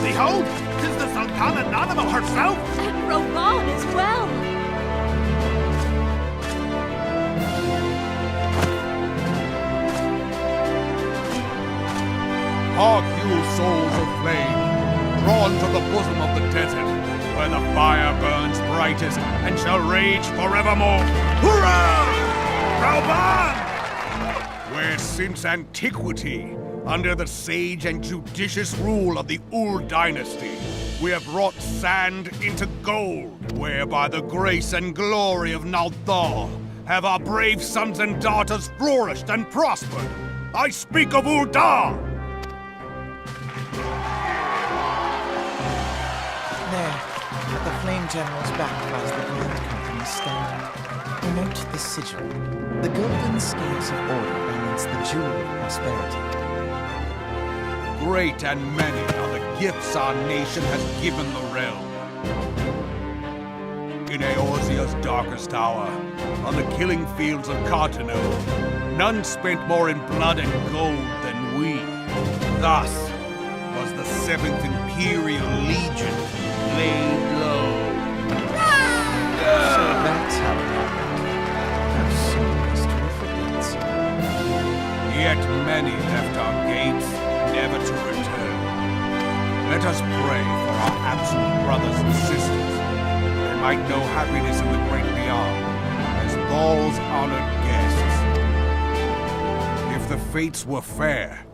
Behold, 'tis the Sultana Nanamo herself! And Reborn as well! Hark you, souls of flame, drawn to the bosom of the desert, where the fire burns brightest and shall rage forevermore. Hurrah! Reborn! Where since antiquity, under the sage and judicious rule of the Ul dynasty, we have wrought sand into gold, where by the grace and glory of Nalthar have our brave sons and daughters flourished and prospered. I speak of Uldar! There, at the Flame General's back lies the Grand Company's standard. Note the sigil. The golden scales of order balance the jewel of prosperity. Great and many are the gifts our nation has given the realm. In Eorzea's darkest hour, on the killing fields of Cartano, none spent more in blood and gold than we. Thus was the 7th Imperial Legion laid low. So that's how it happened. How soon history forgets. Yet many left our gates, never to return. Let us pray for our absent brothers and sisters. They might know happiness in the great beyond, as Thal's honored guests. If the fates were fair,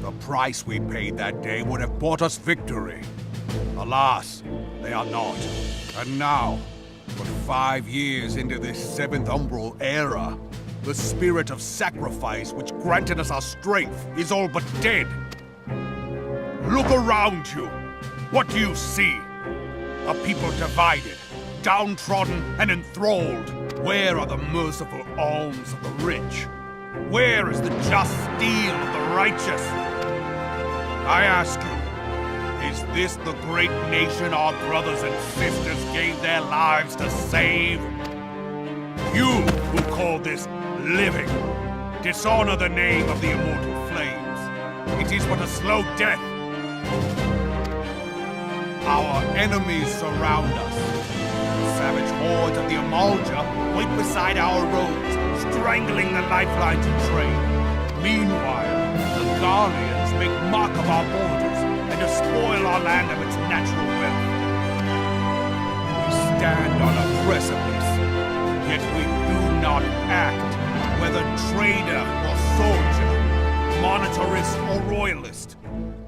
the price we paid that day would have bought us victory. Alas, they are not. And now, but 5 years into this 7th Umbral era, the spirit of sacrifice which granted us our strength is all but dead. Look around you. What do you see? A people divided, downtrodden and enthralled. Where are the merciful alms of the rich? Where is the just steel of the righteous? I ask you, is this the great nation our brothers and sisters gave their lives to save? You who call this living, dishonor the name of the immortal flames. It is but a slow death. Our enemies surround us. The savage hordes of the Amalja wait beside our roads, strangling the lifelines of trade. Meanwhile, the Garleans make mock of our borders and despoil our land of its natural wealth. We stand on a precipice, yet we do not act, whether trader or soldier, monetarist or royalist.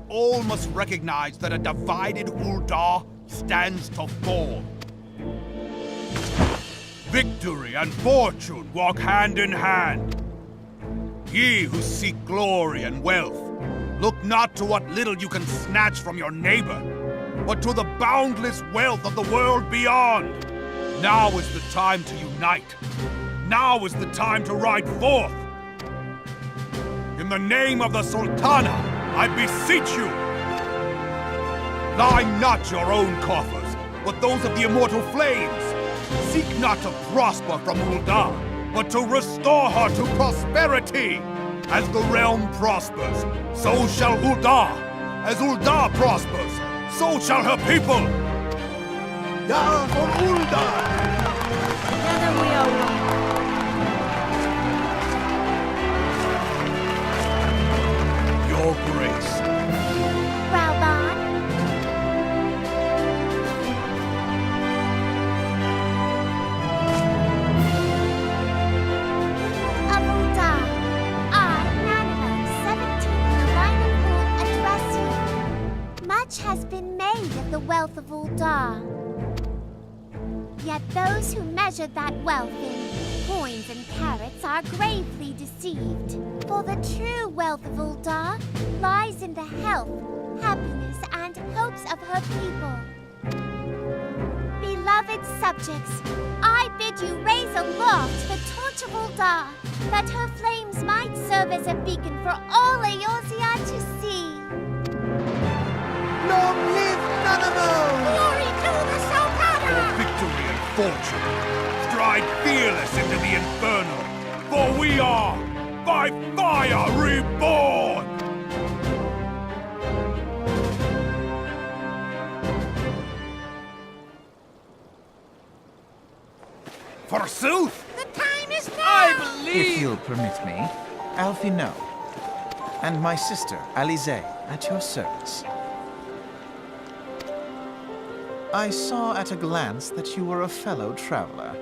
All must recognize that a divided Uldar stands to fall. Victory and fortune walk hand in hand. Ye who seek glory and wealth, look not to what little you can snatch from your neighbor, but to the boundless wealth of the world beyond. Now is the time to unite. Now is the time to ride forth. In In the name of the Sultana, I beseech you! Line not your own coffers, but those of the immortal flames. Seek not to prosper from Ul'dah, but to restore her to prosperity. As the realm prospers, so shall Ul'dah. As Ul'dah prospers, so shall her people. Ja for Ul'dah! Together we are one. Your grace. Reborn. Of Ul'dah, I, Nanaho, 17th Divine of Hall, address you. Much has been made of the wealth of Ul'dah. Yet those who measure that wealth in coins and carats are gravely deceived. For the true wealth of Ul'dah lies in the health, happiness, and hopes of her people. Beloved subjects, I bid you raise aloft the torch of Ul'dah, that her flames might serve as a beacon for all Eorzea to see. Long live Nanaimo! Glory to the Sultana! Victory and fortune. Stride fearless into the inferno, for we are, by fire, reborn! Forsooth! The time is now! If you'll permit me, Alfie No, and my sister, Alize, at your service. I saw at a glance that you were a fellow traveler.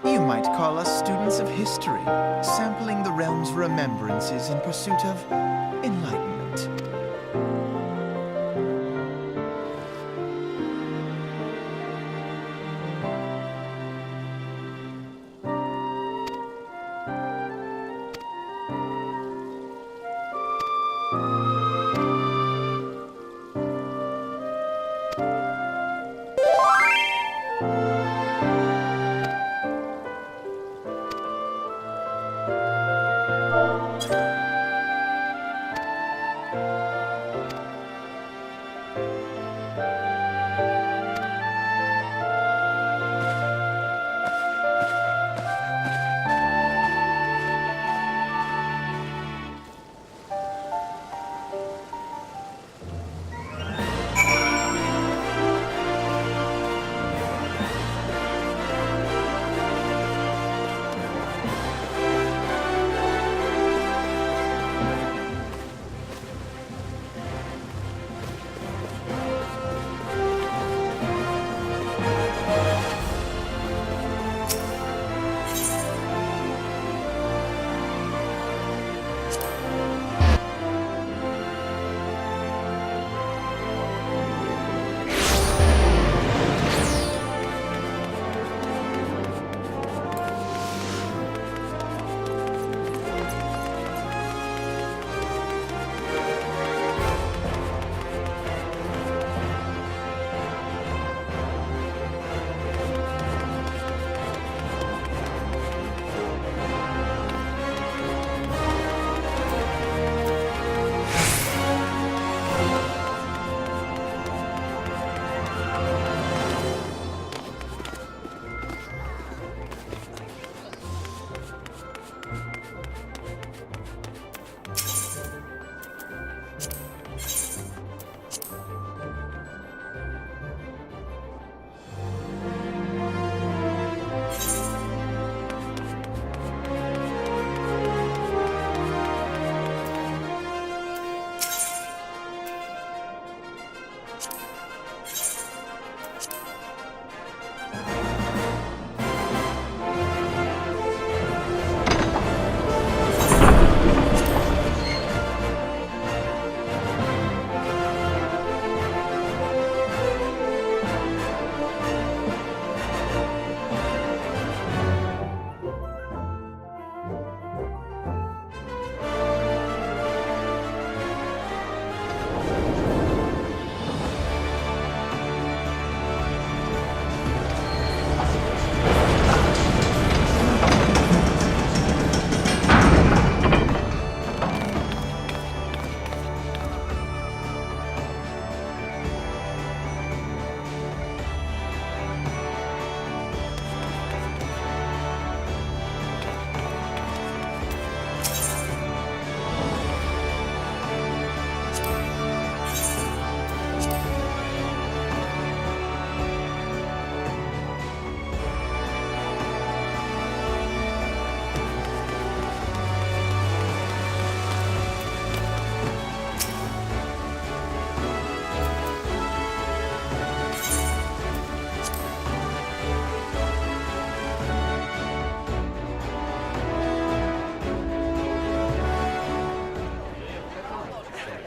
You might call us students of history, sampling the realm's remembrances in pursuit of enlightenment.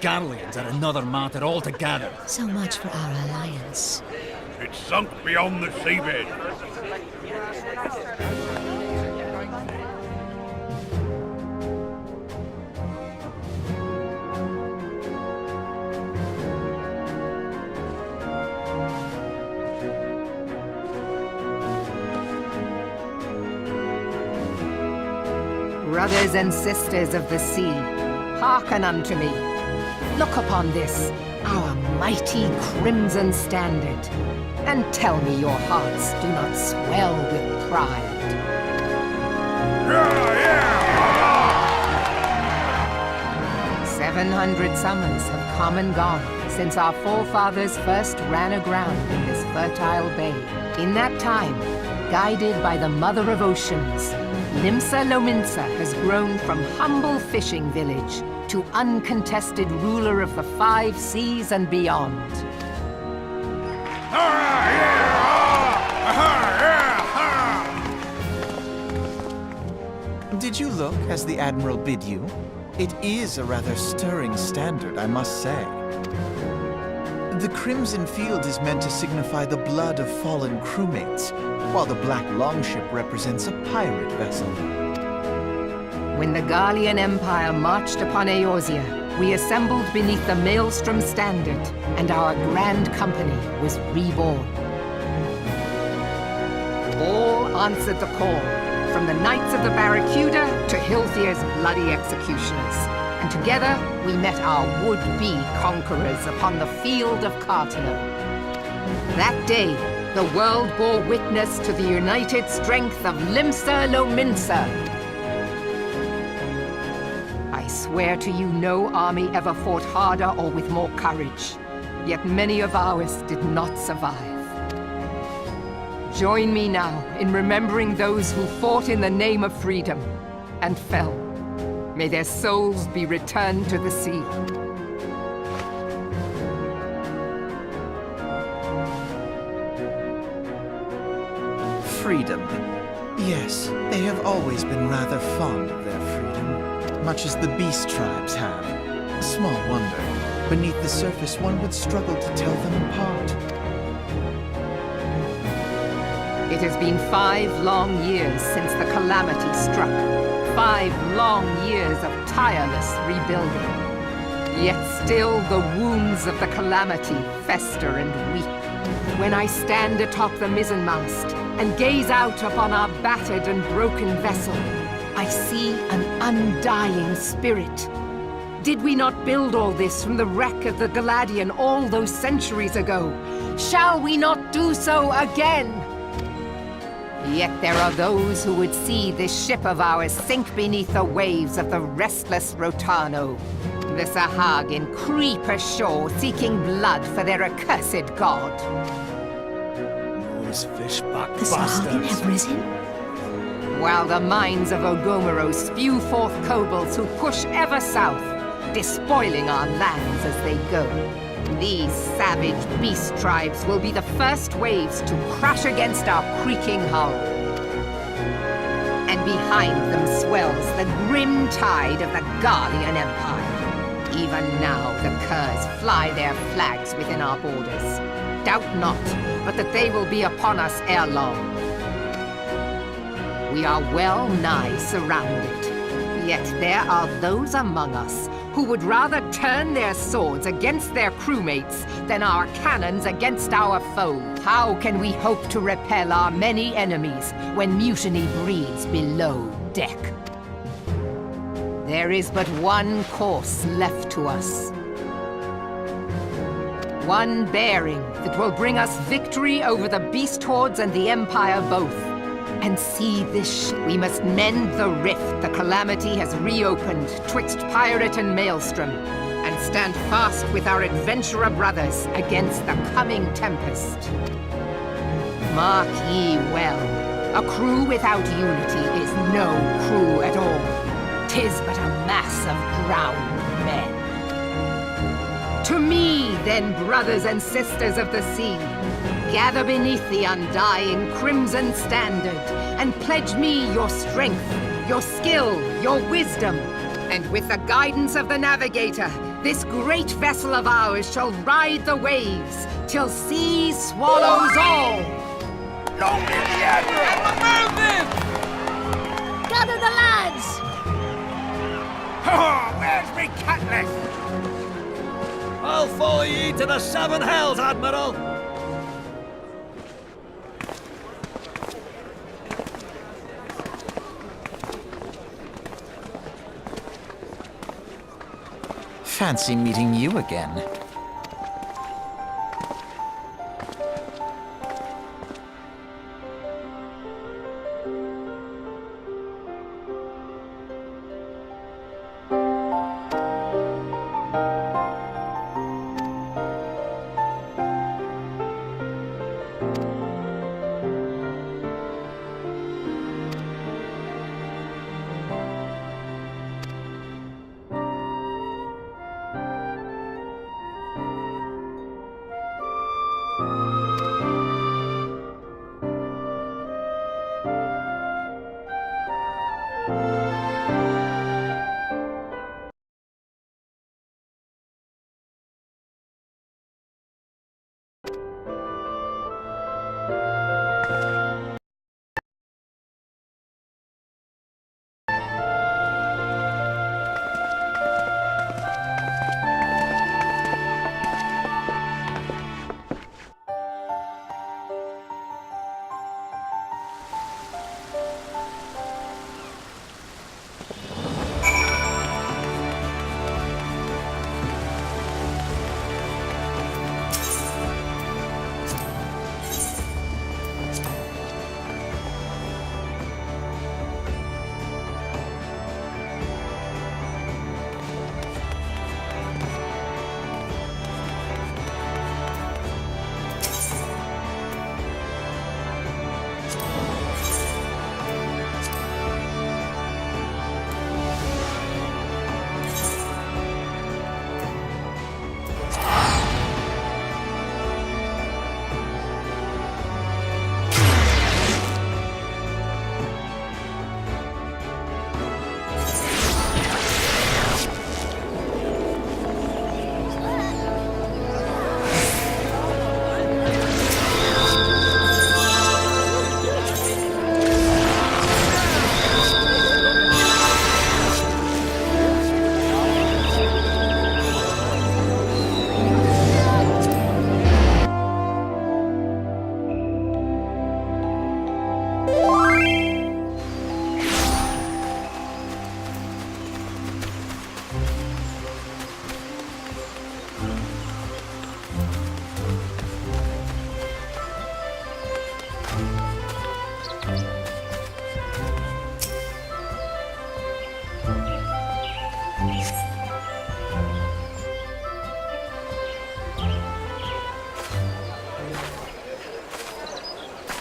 Garleans are another matter altogether. So much for our alliance. It's sunk beyond the seabed. Brothers and sisters of the sea, hearken unto me. Look upon this, our mighty crimson standard, and tell me your hearts do not swell with pride. 700 summers have come and gone since our forefathers first ran aground in this fertile bay. In that time, guided by the Mother of Oceans, Limsa Lominsa has grown from humble fishing village to uncontested ruler of the 5 seas and beyond. Did you look as the Admiral bid you? It is a rather stirring standard, I must say. The crimson field is meant to signify the blood of fallen crewmates, while the black longship represents a pirate vessel. When the Garlean Empire marched upon Eorzea, we assembled beneath the Maelstrom standard, and our grand company was reborn. All answered the call, from the Knights of the Barracuda to Hilthier's bloody executioners. And together, we met our would-be conquerors upon the field of Cartio. That day, the world bore witness to the united strength of Limsa Lominsa. I swear to you, no army ever fought harder or with more courage. Yet many of ours did not survive. Join me now in remembering those who fought in the name of freedom and fell. May their souls be returned to the sea. Freedom. Yes, they have always been rather fond of their freedom, much as the beast tribes have. Small wonder. Beneath the surface, one would struggle to tell them apart. It has been 5 long years since the calamity struck. 5 long years of tireless rebuilding. Yet still the wounds of the calamity fester and weep. When I stand atop the mizzenmast and gaze out upon our battered and broken vessel, I see an undying spirit. Did we not build all this from the wreck of the Galadian all those centuries ago? Shall we not do so again? Yet there are those who would see this ship of ours sink beneath the waves of the restless Rotano. The Sahagin creep ashore seeking blood for their accursed god. Those fishback The Sahagin bastards. have risen? While the mines of Ogomero spew forth kobolds who push ever south, despoiling our lands as they go. These savage beast tribes will be the first waves to crash against our creaking hull. And behind them swells the grim tide of the Garlean Empire. Even now the curs fly their flags within our borders. Doubt not, but that they will be upon us ere long. We are well nigh surrounded. Yet there are those among us who would rather turn their swords against their crewmates than our cannons against our foe. How can we hope to repel our many enemies when mutiny breeds below deck? There is but one course left to us. One bearing that will bring us victory over the beast hordes and the Empire both. And see this ship. We must mend the rift the calamity has reopened twixt pirate and maelstrom, and stand fast with our adventurer brothers against the coming tempest. Mark ye well, a crew without unity is no crew at all. 'Tis but a mass of drowned men. To me, then, brothers and sisters of the sea, gather beneath the undying crimson standard, and pledge me your strength, your skill, your wisdom, and with the guidance of the navigator, This great vessel of ours shall ride the waves till sea swallows all. Long live the Admiral! Gather the lads! Oh, where's me cutlass? I'll follow ye to the seven hells, Admiral! Fancy meeting you again.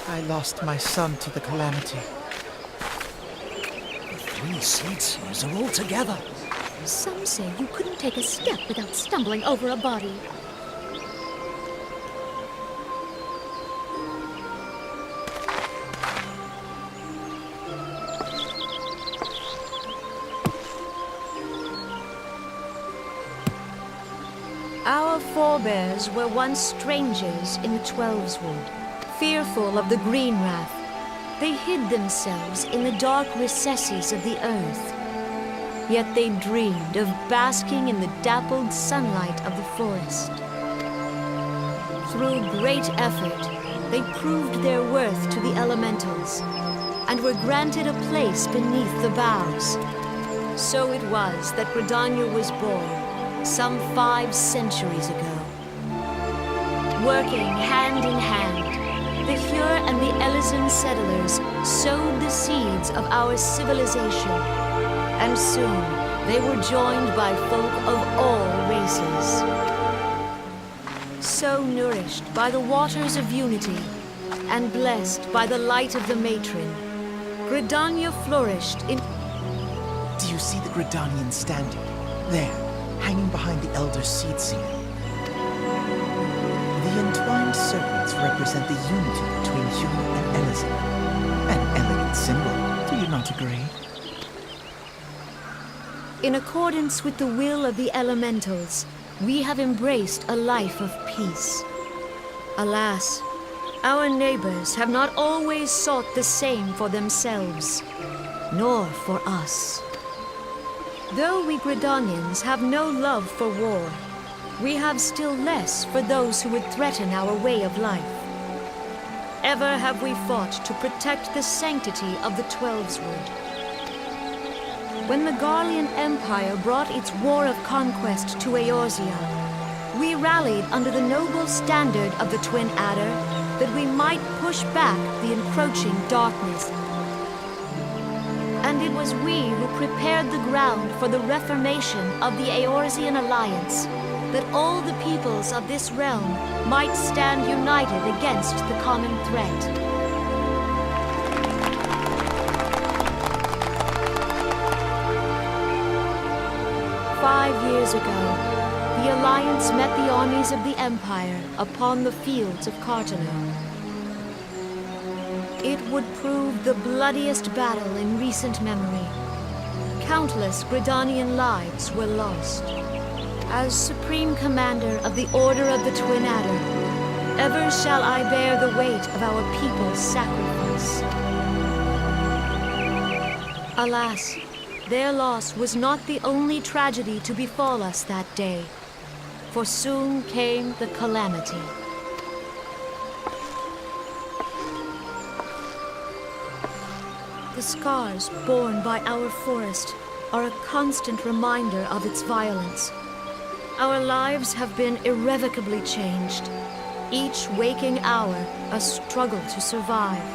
I lost my son to the calamity. The three seeds are all together. Some say you couldn't take a step without stumbling over a body. Our forebears were once strangers in the Twelveswood, fearful of the Green Wrath. They hid themselves in the dark recesses of the earth. Yet they dreamed of basking in the dappled sunlight of the forest. Through great effort, they proved their worth to the elementals, and were granted a place beneath the boughs. So it was that Gridania was born, some 5 centuries ago. Working hand in hand, the Hyur and the Elysian settlers sowed the seeds of our civilization, and soon they were joined by folk of all races. So nourished by the waters of unity, and blessed by the light of the matron, Gridania flourished in... Do you see the Gridanian standard? There, hanging behind the Elder Seed Seer. The entwined serpents represent the unity between Hyur and Elysian. An elegant symbol, do you not agree? In accordance with the will of the elementals, we have embraced a life of peace. Alas, our neighbors have not always sought the same for themselves, nor for us. Though we Gridanians have no love for war, we have still less for those who would threaten our way of life. Ever have we fought to protect the sanctity of the Twelveswood. When the Garlean Empire brought its war of conquest to Eorzea, we rallied under the noble standard of the Twin Adder that we might push back the encroaching darkness. And it was we who prepared the ground for the reformation of the Eorzean Alliance, that all the peoples of this realm might stand united against the common threat. "5 years ago, the Alliance met the armies of the Empire upon the fields of Cartano. It would prove the bloodiest battle in recent memory. Countless Gridanian lives were lost. As Supreme Commander of the Order of the Twin Adder, ever shall I bear the weight of our people's sacrifice. Alas, their loss was not the only tragedy to befall us that day, for soon came the calamity. The scars borne by our forest are a constant reminder of its violence. Our lives have been irrevocably changed, each waking hour a struggle to survive.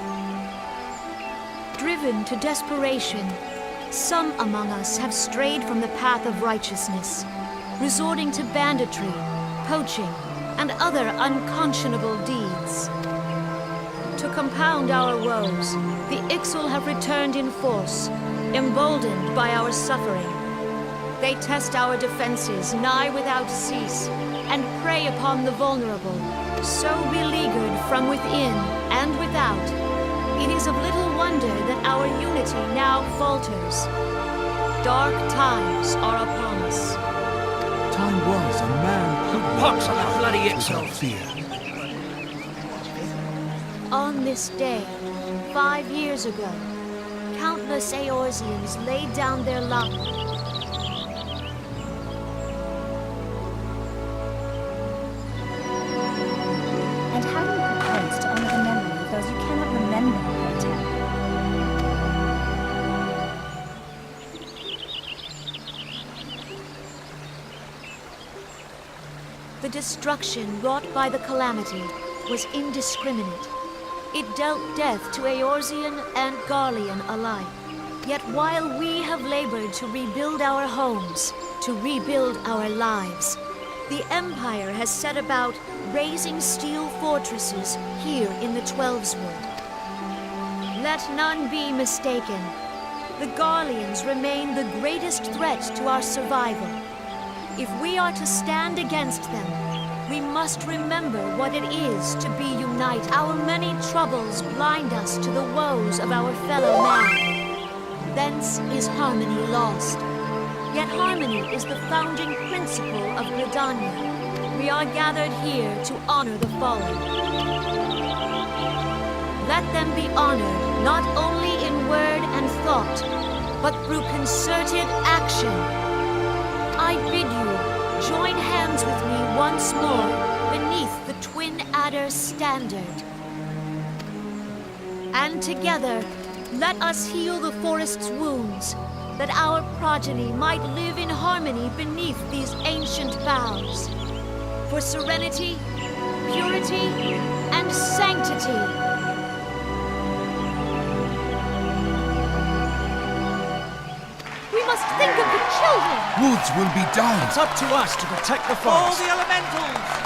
Driven to desperation, some among us have strayed from the path of righteousness, resorting to banditry, poaching, and other unconscionable deeds. To compound our woes, the Ixal have returned in force, emboldened by our suffering. They test our defenses nigh without cease, and prey upon the vulnerable, so beleaguered from within and without. It is of little wonder that our unity now falters. Dark times are upon us. Time was a man could Pox on that bloody without Ixal! fear. On this day, 5 years ago, countless Eorzeans laid down their lives. And how do you propose to honor the memory of those you cannot remember, Hotel? The destruction wrought by the calamity was indiscriminate. It dealt death to Eorzean and Garlean alike. Yet while we have labored to rebuild our homes, to rebuild our lives, the Empire has set about raising steel fortresses here in the Twelveswood. Let none be mistaken. The Garleans remain the greatest threat to our survival. If we are to stand against them, we must remember what it is to be united. Our many troubles blind us to the woes of our fellow men. Thence is harmony lost. Yet harmony is the founding principle of Gridania. We are gathered here to honor the fallen. Let them be honored not only in word and thought, but through concerted action. I bid you join hands with me once more beneath the Twin Adder's standard. And together, let us heal the forest's wounds, that our progeny might live in harmony beneath these ancient boughs. For serenity, purity, and sanctity. We must think of the children! Woods will be done. It's up to us to protect the All forest. the elementals!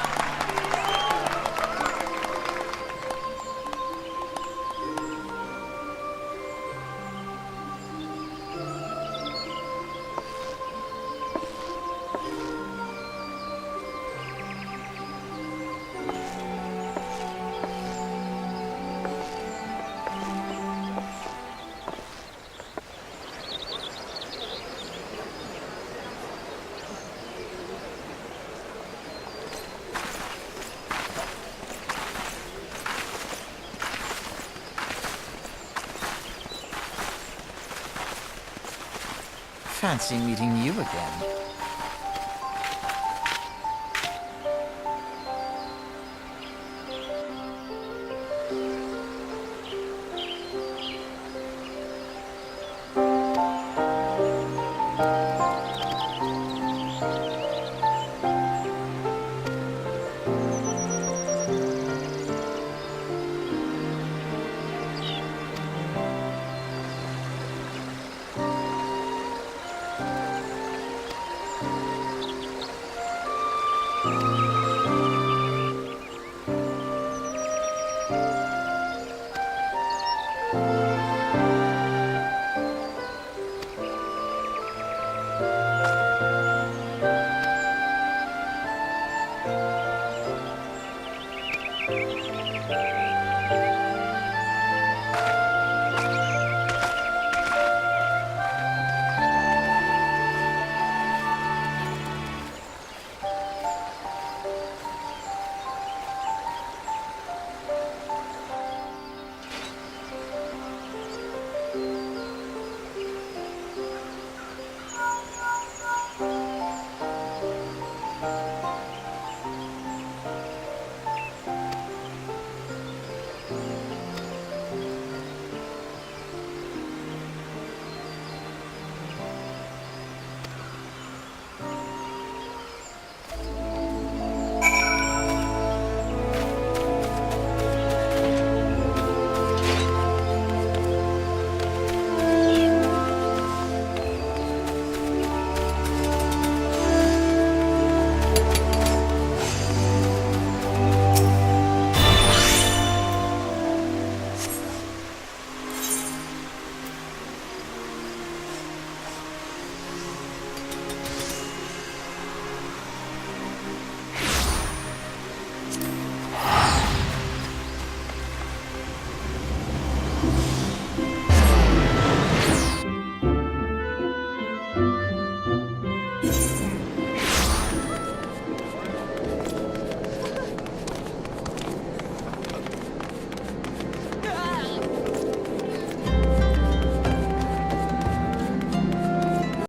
fancy meeting you again.